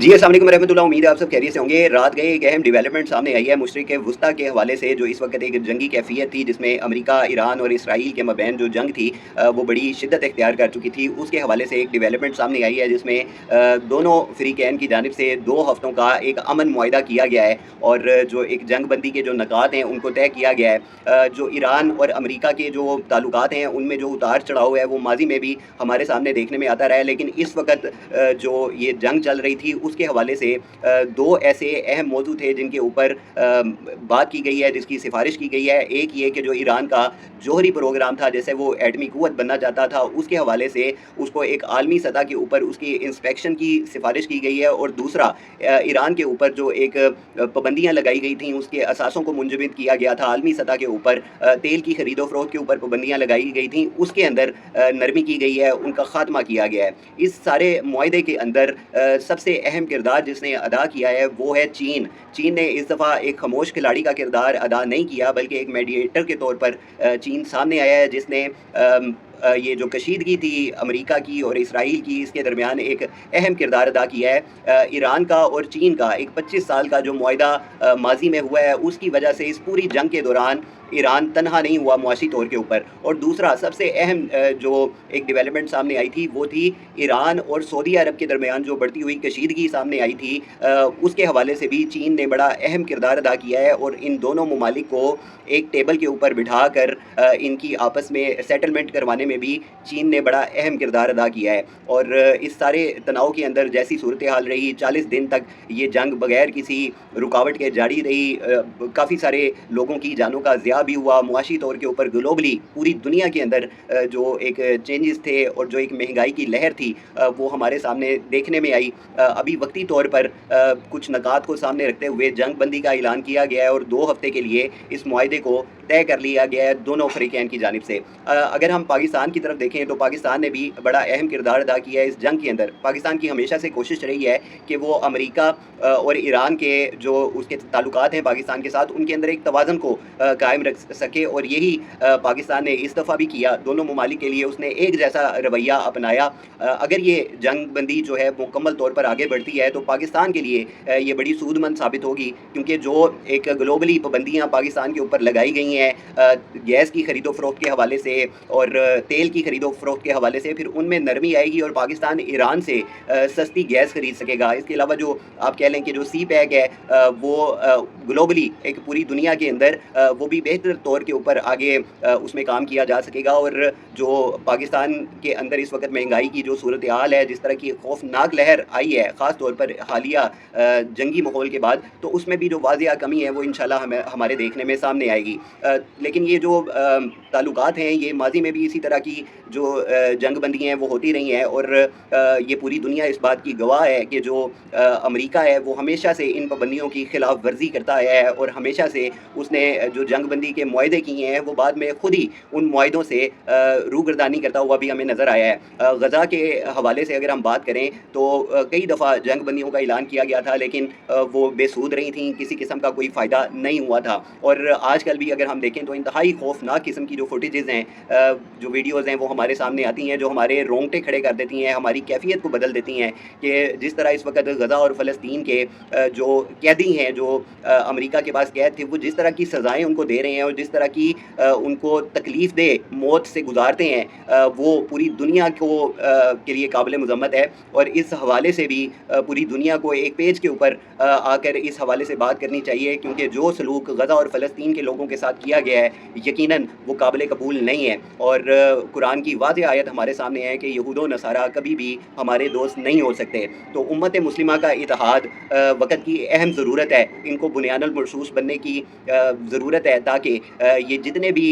जी, अस्सलाम वालेकुम रहमतुल्लाह। उम्मीद है आप सब खैरियत से होंगे। रात गए एक अहम डेवलपमेंट सामने आई है मशरिक़ वुस्ता के हवाले से, जो इस वक्त एक जंगी कैफियत थी जिसमें अमेरिका, ईरान और इसराइल के मबैन जो जंग थी वो बड़ी शिद्दत इख्तियार कर चुकी थी। उसके हवाले से एक डेवलपमेंट सामने आई है जिसमें दोनों फ़रीक़ैन की जानिब से 2 हफ़्तों का एक अमन मुआहिदा किया गया है और जो एक जंग बंदी के जो नकात हैं उनको तय किया गया है। जो ईरान और अमेरिका के जो ताल्लुकात हैं उनमें जो उतार चढ़ाव है वो माज़ी में भी हमारे सामने देखने में आता रहा है, लेकिन इस वक्त जो ये जंग चल रही थी उसके हवाले से 2 ऐसे अहम मौज़ू थे जिनके ऊपर बात की गई है, जिसकी सिफ़ारिश की गई है। एक ये कि जो ईरान का जौहरी प्रोग्राम था, जैसे वो एटमी क़ुव्वत बनना चाहता था, उसके हवाले से उसको एक आलमी सतह के ऊपर उसकी इंस्पेक्शन की सिफ़ारिश की गई है। और दूसरा, ईरान के ऊपर जो एक पाबंदियाँ लगाई गई थीं, उसके असासों को मुंजमद किया गया था आलमी सतह के ऊपर। तेल की खरीदो फ़रोख्त के ऊपर पाबंदियाँ लगाई गई थीं, उसके अंदर नरमी की गई है, उनका ख़ात्मा किया गया है। इस सारे मुआहिदे के अंदर सबसे अहम किरदार जिसने अदा किया है वो है चीन। चीन ने इस दफ़ा एक खामोश खिलाड़ी का किरदार अदा नहीं किया, बल्कि एक मीडिएटर के तौर पर चीन सामने आया है, जिसने ये जो कशीदगी थी अमेरिका की और इसराइल की, इसके दरमियान एक अहम किरदार अदा किया है। ईरान का और चीन का एक 25 साल का जो मुआहिदा माजी में हुआ है, उसकी वजह से इस पूरी जंग के दौरान ईरान तनहा नहीं हुआ मुआशी तौर के ऊपर। और दूसरा सबसे अहम जो एक डेवलपमेंट सामने आई थी वो थी ईरान और सऊदी अरब के दरमियान जो बढ़ती हुई कशीदगी सामने आई थी, उसके हवाले से भी चीन ने बड़ा अहम किरदार अदा किया है और इन दोनों ममालिक को एक टेबल के ऊपर बिठा कर इनकी आपस में सेटलमेंट करवाने में भी चीन ने बड़ा अहम किरदार अदा किया है। और इस सारे तनाव के अंदर जैसी सूरत हाल रही, 40 दिन तक ये जंग बगैर किसी रुकावट के जारी रही। काफ़ी सारे लोगों की जानों का ज़िया भी हुआ। मुआशी तौर के ऊपर ग्लोबली पूरी दुनिया के अंदर जो एक चेंजेस थे और जो एक महंगाई की लहर थी वो हमारे सामने देखने में आई। अभी वक्ती तौर पर कुछ नकात को सामने रखते हुए जंग बंदी का ऐलान किया गया है और 2 हफ़्ते के लिए इस मुआहिदे को तय कर लिया गया है दोनों फ़रीक़ैन की जानिब से। अगर हम पाकिस्तान की तरफ देखें तो पाकिस्तान ने भी बड़ा अहम किरदार अदा किया है इस जंग के अंदर। पाकिस्तान की हमेशा से कोशिश रही है कि वो अमेरिका और ईरान के जो उसके ताल्लुकात हैं पाकिस्तान के साथ, उनके अंदर एक तवाज़ुन को कायम रख सके और यही पाकिस्तान ने इस दफ़ा भी किया। दोनों ममालिक के लिए उसने एक जैसा रवैया अपनाया। अगर ये जंग बंदी जो है मुकम्मल तौर पर आगे बढ़ती है तो पाकिस्तान के लिए ये बड़ी सूदमंद साबित होगी, क्योंकि जो एक ग्लोबली पाबंदियाँ पाकिस्तान के ऊपर लगाई गई हैं गैस की खरीदो फ़रोख्त के हवाले से और तेल की खरीदो फ़रोख्त के हवाले से, फिर उनमें नरमी आएगी और पाकिस्तान ईरान से सस्ती गैस खरीद सकेगा। इसके अलावा जो आप कह लें कि जो सी पैक है वो ग्लोबली एक पूरी दुनिया के अंदर वो भी बेहतर तौर के ऊपर आगे उसमें काम किया जा सकेगा। और जो पाकिस्तान के अंदर इस वक्त महंगाई की जो सूरत हाल है, जिस तरह की खौफनाक लहर आई है ख़ास तौर पर हालिया जंगी माहौल के बाद, तो उसमें भी जो वाज़िया कमी है वो इंशाल्लाह हमारे देखने में सामने आएगी। लेकिन ये जो ताल्लुकात हैं ये माजी में भी इसी तरह की जो जंग बंदी हैं वो होती रही हैं और ये पूरी दुनिया इस बात की गवाह है कि जो अमेरिका है वो हमेशा से इन पाबंदियों की खिलाफ वर्जी करता आया है और हमेशा से उसने जो जंग बंदी के मुआहदे किए हैं वो बाद में खुद ही उन मुआहदों से रूगर्दानी करता हुआ भी हमें नज़र आया है। गज़ा के हवाले से अगर हम बात करें तो कई दफ़ा जंग बंदियों का ऐलान किया गया था, लेकिन वो बेसूद रही थी, किसी किस्म का कोई फ़ायदा नहीं हुआ था। और आजकल भी अगर हम देखें तो इंतहाई खौफनाक किस्म की जो फुटेजेस हैं, जो वीडियोज़ हैं वो हमारे सामने आती हैं, जो हमारे रोंगटे खड़े कर देती हैं, हमारी कैफियत को बदल देती हैं कि जिस तरह इस वक्त गज़ा और फ़लस्तीन के जो कैदी हैं, जो अमेरिका के पास कैद थे, वो जिस तरह की सज़ाएँ उनको दे रहे हैं और जिस तरह की उनको तकलीफ़ दे मौत से गुजारते हैं, वो पूरी दुनिया को के लिए काबिल मज़म्मत है। और इस हवाले से भी पूरी दुनिया को एक पेज के ऊपर आकर इस हवाले से बात करनी चाहिए, क्योंकि जो सलूक गज़ा और फ़लस्तीन के लोगों के साथ किया गया है यकीनन वो काबिल कबूल नहीं है। और कुरान की वाज़ेह आयत हमारे सामने है कि यहूद व नसारा कभी भी हमारे दोस्त नहीं हो सकते। तो उम्मत मुस्लिमा का इत्तेहाद वक़्त की अहम ज़रूरत है। इनको बुनियानुल मरसूस बनने की ज़रूरत है ताकि ये जितने भी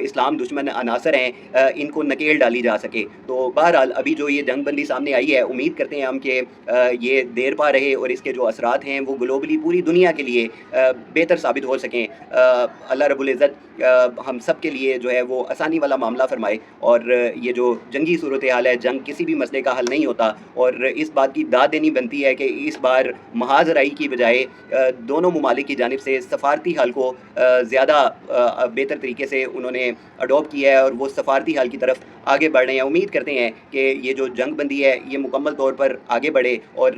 इस्लाम दुश्मन अनासर हैं इनको नकेल डाली जा सके। तो बहरहाल अभी जो ये जंग बंदी सामने आई है, उम्मीद करते हैं हम कि ये देर पा रहे और इसके जो असरात हैं वो ग्लोबली पूरी दुनिया के लिए बेहतर साबित हो सकें। अल्लाह रब्बुल इज़्ज़त हम सब के लिए जो है वो आसानी वाला मामला फ़रमाए और ये जो जंगी सूरत हाल है, जंग किसी भी मसले का हल नहीं होता और इस बात की दाद देनी बनती है कि इस बार महाज़ राई की बजाय दोनों ममालिक की जानिब से सफ़ारती हल को ज़्यादा बेहतर तरीके से उन्होंने अडॉप्ट किया है और वो सफ़ारती हल की तरफ आगे बढ़ रहे हैं। उम्मीद करते हैं कि ये जो जंग बंदी है ये मुकम्मल तौर पर आगे बढ़े और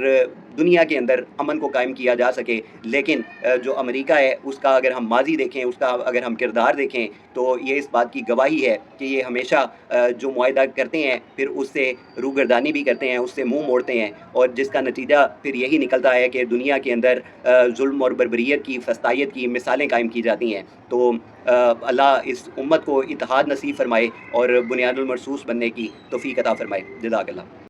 دنیا کے اندر امن کو قائم کیا جا سکے۔ لیکن جو امریکہ ہے اس کا اگر ہم ماضی دیکھیں، اس کا اگر ہم کردار دیکھیں تو یہ اس بات کی گواہی ہے کہ یہ ہمیشہ جو معاہدہ کرتے ہیں پھر اس سے روگردانی بھی کرتے ہیں، اس سے منہ موڑتے ہیں، اور جس کا نتیجہ پھر یہی نکلتا ہے کہ دنیا کے اندر ظلم اور بربریت کی، فسطائیت کی مثالیں قائم کی جاتی ہیں۔ تو اللہ اس امت کو اتحاد نصیب فرمائے اور بنیاد المرصوص بننے کی توفیق عطا فرمائے۔ جزاک اللہ۔